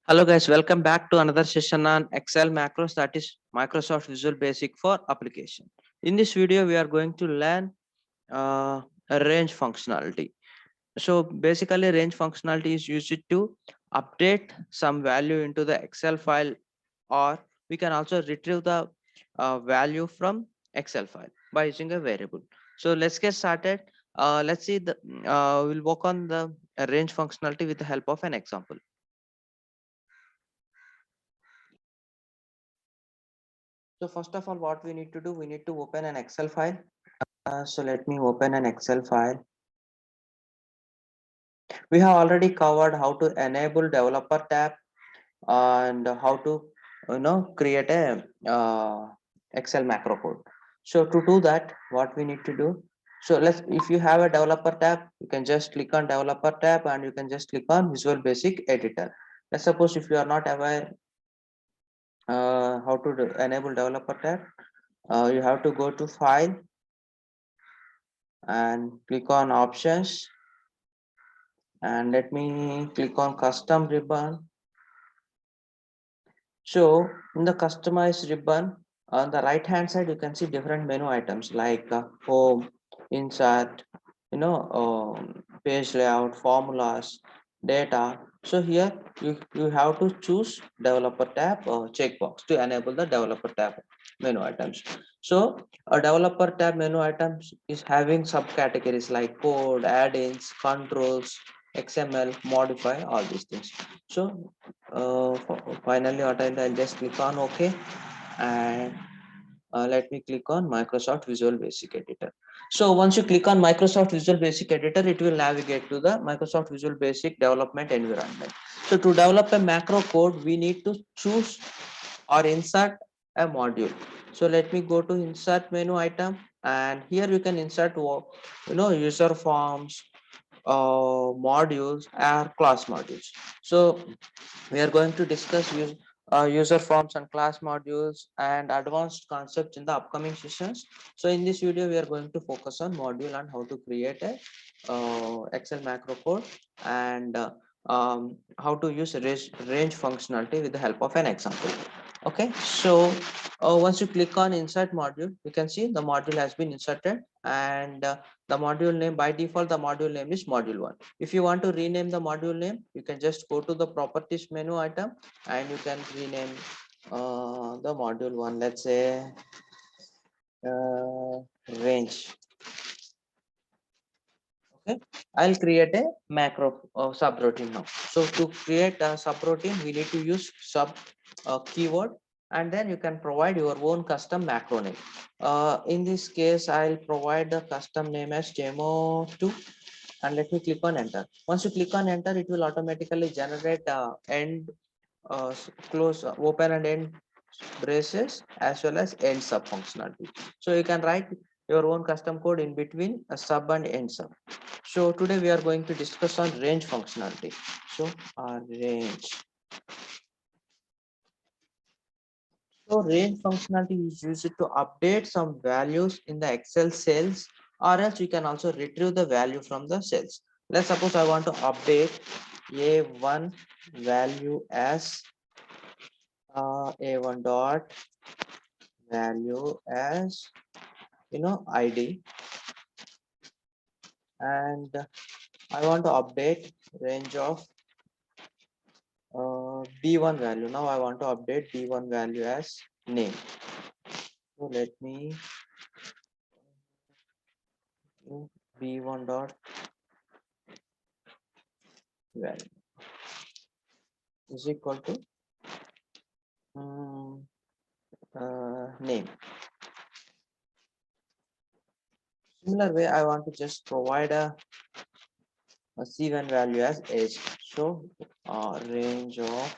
Hello guys, welcome back to another session on Excel macros, that is Microsoft Visual Basic for application. In this video, we are going to learn a range functionality. So basically range functionality is used to update some value into the Excel file, or we can also retrieve the value from Excel file by using a variable. So let's get started. Let's see we'll work on the range functionality with the help of an example. So first of all, what we need to do, we need to open an Excel file. So let me open an Excel file. We have already covered how to enable developer tab and how to create a Excel macro code. So to do that, what we need to do, so if you have a developer tab, you can just click on developer tab and you can just click on Visual Basic Editor. Let's suppose if you are not aware how to enable developer tab, you have to go to file and click on options, and let me click on custom ribbon. So in the customized ribbon, on the right hand side you can see different menu items like home, insert, page layout, formulas, data. So here you have to choose developer tab or checkbox to enable the developer tab menu items. So a developer tab menu items is having subcategories like code, add-ins, controls, XML, modify, all these things. So finally I'll just click on OK, and let me click on Microsoft Visual Basic Editor. So once you click on Microsoft Visual Basic Editor, it will navigate to the Microsoft Visual Basic development environment. So to develop a macro code, we need to choose or insert a module. So let me go to insert menu item, and here you can insert user forms, modules, or class modules. So we are going to discuss user forms and class modules and advanced concepts in the upcoming sessions. So in this video, we are going to focus on module and how to create a Excel macro code, and how to use range functionality with the help of an example. Okay, so once you click on insert module, you can see the module has been inserted, and the module name, by default the module name is module 1. If you want to rename the module name, you can just go to the properties menu item and you can rename the module 1, let's say range. Okay, I'll create a macro subroutine now. So to create a subroutine, we need to use sub keyword, and then you can provide your own custom macro name. In this case, I'll provide the custom name as demo2, and let me click on enter. Once you click on enter, it will automatically generate end close open and end braces as well as end sub functionality. So you can write your own custom code in between a sub and end sub. So today we are going to discuss on range functionality. So range. So range functionality is used to update some values in the Excel cells, or else you can also retrieve the value from the cells. Let's suppose I want to update A1 value as A1 dot value as ID, and I want to update range of B1 value. Now I want to update B1 value as name. So let me do B1 dot value is equal to name. Similar way, I want to just provide a C1 value as age. So range of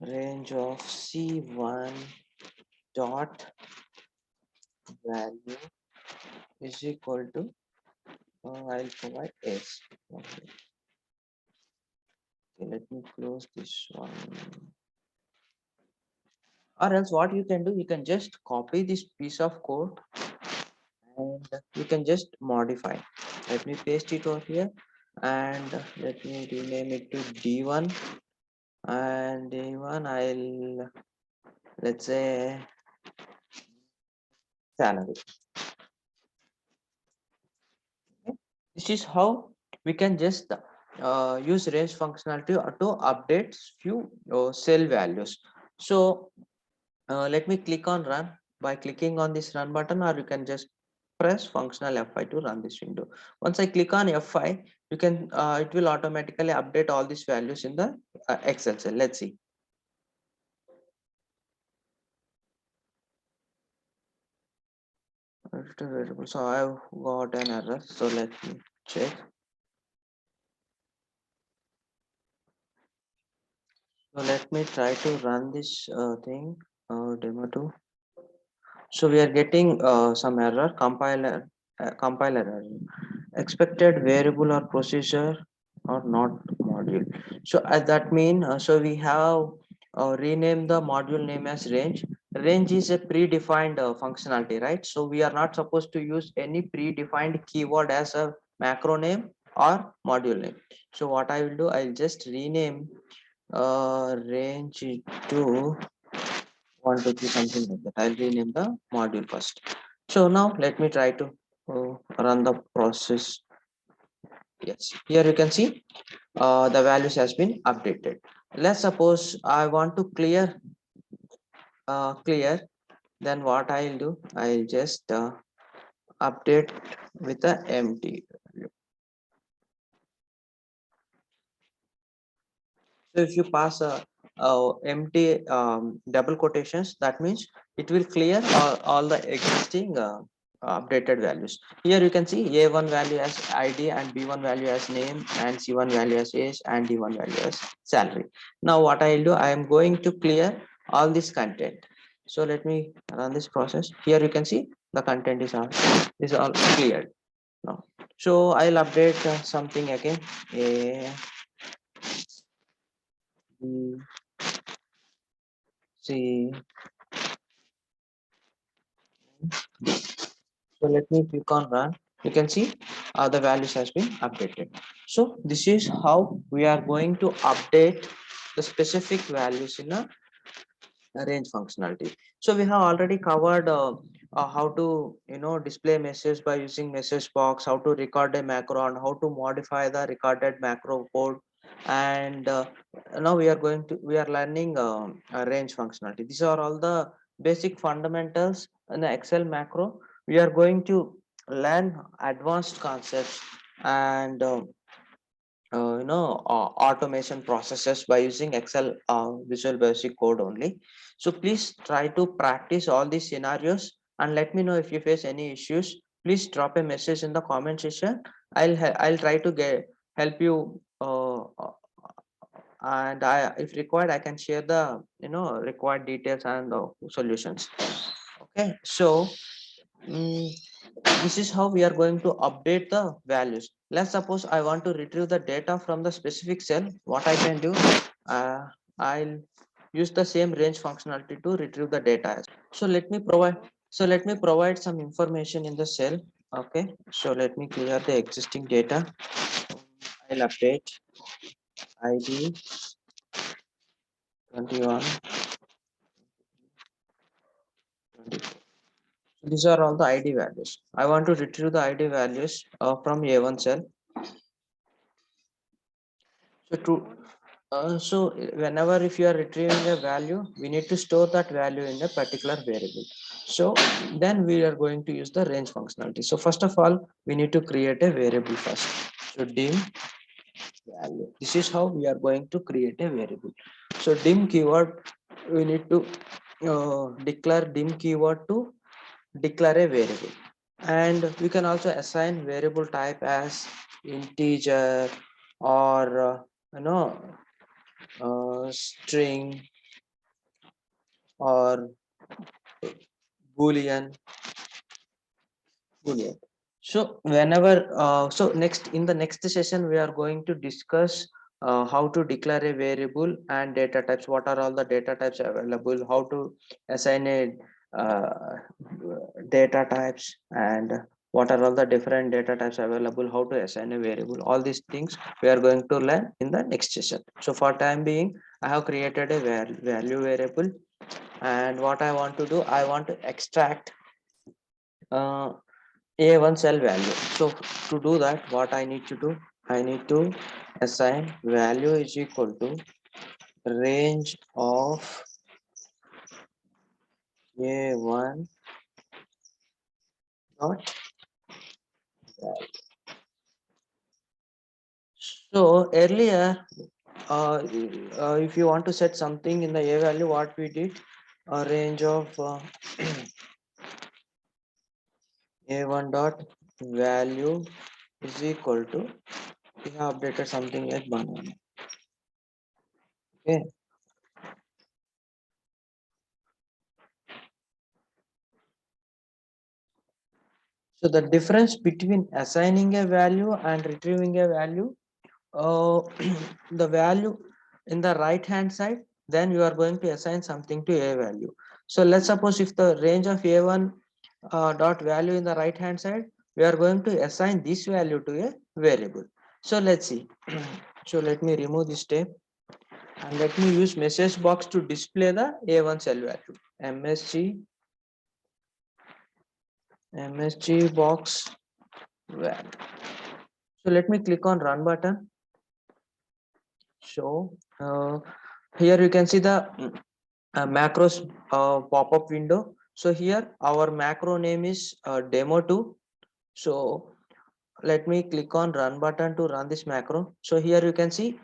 range of C1 dot value is equal to I'll provide age. Okay, let me close this one. Or else what you can do, you can just copy this piece of code and you can just modify. Let me paste it over here, and let me rename it to d1, and d1 I'll, let's say, salary. Okay. This is how we can just use range functionality to update few cell values. So let me click on run by clicking on this run button, or you can just press functional F5 to run this window. Once I click on F5, you can it will automatically update all these values in the Excel cell. Let's see. Variable. So I've got an error. So let me check. So let me try to run this thing, demo 2. So we are getting some error, compiler error. Expected variable or procedure or not module. So as that mean, so we have renamed the module name as range. Range is a predefined functionality, right? So we are not supposed to use any predefined keyword as a macro name or module name. So what I will do, I'll just rename range to 1, 2, 3, something like that. I'll rename the module first. So now let me try to run the process. Yes, here you can see the values has been updated. Let's suppose I want to clear, then what I'll do, I'll just update with the empty. So if you pass a empty double quotations, that means it will clear all the existing updated values. Here you can see A1 value as ID, and B1 value as name, and C1 value as age, and D1 value as salary. Now what I'll do, I am going to clear all this content. So let me run this process. Here you can see the content is all cleared now. So I'll update something again. A, B, C. So let me click on run. You can see the values has been updated. So this is how we are going to update the specific values in a range functionality. So we have already covered how to display message by using message box, how to record a macro, and how to modify the recorded macro code. And now we are learning a range functionality. These are all the basic fundamentals in the Excel macro. We are going to learn advanced concepts and automation processes by using Excel Visual Basic Code only. So please try to practice all these scenarios and let me know if you face any issues. Please drop a message in the comment section. I'll try to help you and if required, I can share the required details and solutions. Okay, so mm, this is how we are going to update the values. Let's suppose I want to retrieve the data from the specific cell. What I can do, I'll use the same range functionality to retrieve the data. So let me provide some information in the cell. Okay, so let me clear the existing data. I'll update ID 21, 24. So these are all the ID values. I want to retrieve the ID values from A1 cell. So whenever if you are retrieving a value, we need to store that value in a particular variable. So then we are going to use the range functionality. So first of all, we need to create a variable first. So dim value. This is how we are going to create a variable. So dim keyword, we need to declare dim keyword to declare a variable. And we can also assign variable type as integer or you know string or boolean. Boolean. So whenever so next in the next session we are going to discuss how to declare a variable and data types. What are all the data types available, how to assign a uh, data types and what are all the different data types available, how to assign a variable, all these things we are going to learn in the next session. So for time being, I have created a value variable, and what I want to do, I want to extract uh, a1 cell value. So to do that, what I need to do, I need to assign value is equal to range of a1 dot value. So earlier, if you want to set something in the a value, what we did, a range of a1 dot value is equal to, we have updated something like banana. Okay, so the difference between assigning a value and retrieving a value, uh, the value in the right hand side, then you are going to assign something to a value. So let's suppose if the range of a1 dot value in the right hand side, we are going to assign this value to a variable. So let's see. So let me remove this step and let me use message box to display the a1 cell value. msg box value. So let me click on run button. So here you can see the macros pop-up window. So here our macro name is demo2. So let me click on run button to run this macro. So here you can see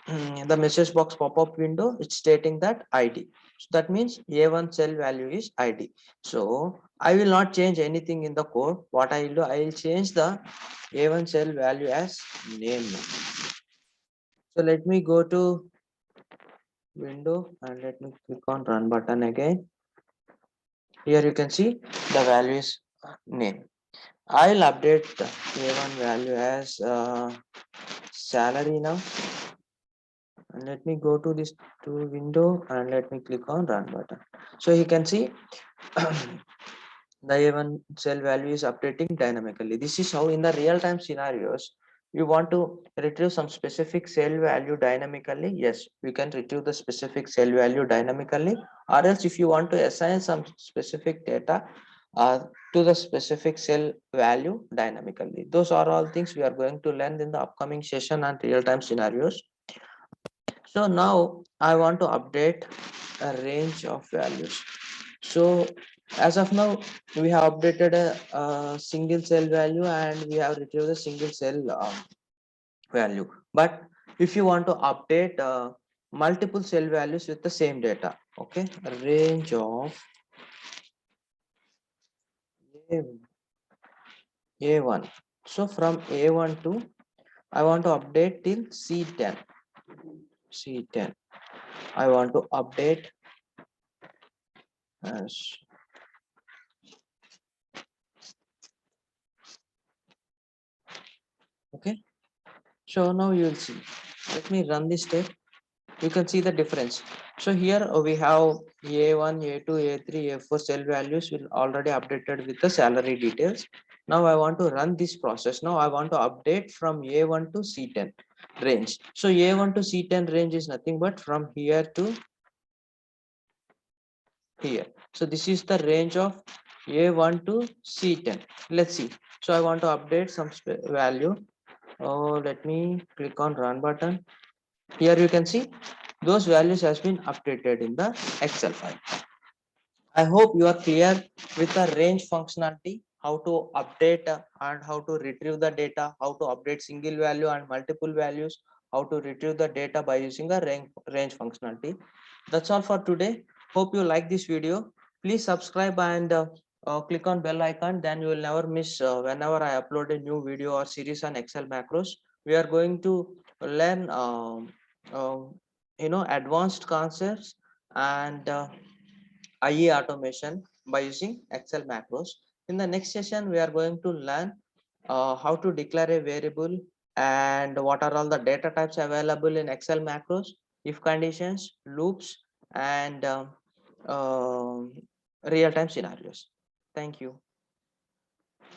the message box pop-up window, it's stating that id. So that means a1 cell value is id. So I will not change anything in the code. What I will do, I will change the a1 cell value as name. So let me go to window and let me click on run button again. Here you can see the value is name. I'll update the a1 value as salary now, and let me go to this to window and let me click on run button. So you can see the A1 cell value is updating dynamically. This is how in the real time scenarios you want to retrieve some specific cell value dynamically. Yes, you can retrieve the specific cell value dynamically, or else if you want to assign some specific data uh, to the specific cell value dynamically. Those are all things we are going to learn in the upcoming session and real time scenarios. So now I want to update a range of values. So as of now, we have updated a single cell value and we have retrieved a single cell value. But if you want to update multiple cell values with the same data, okay, a range of A1. So from A1 to, I want to update till C10. C10. I want to update as, okay. So now you will see. Let me run this step. You can see the difference. So here we have A1, A2, A3, A4 cell values will already updated with the salary details. Now I want to run this process. Now I want to update from A1 to C10 range. So A1 to C10 range is nothing but from here to here. So this is the range of A1 to C10. Let's see. So I want to update some value. Oh, let me click on run button. Here you can see those values has been updated in the Excel file. I hope you are clear with the range functionality, how to update and how to retrieve the data, how to update single value and multiple values, how to retrieve the data by using a range functionality. That's all for today. Hope you like this video. Please subscribe and click on bell icon. Then you will never miss whenever I upload a new video or series on Excel macros. We are going to learn advanced concepts and IE automation by using Excel macros. In the next session, we are going to learn how to declare a variable and what are all the data types available in Excel macros, if conditions, loops, and real-time scenarios. Thank you.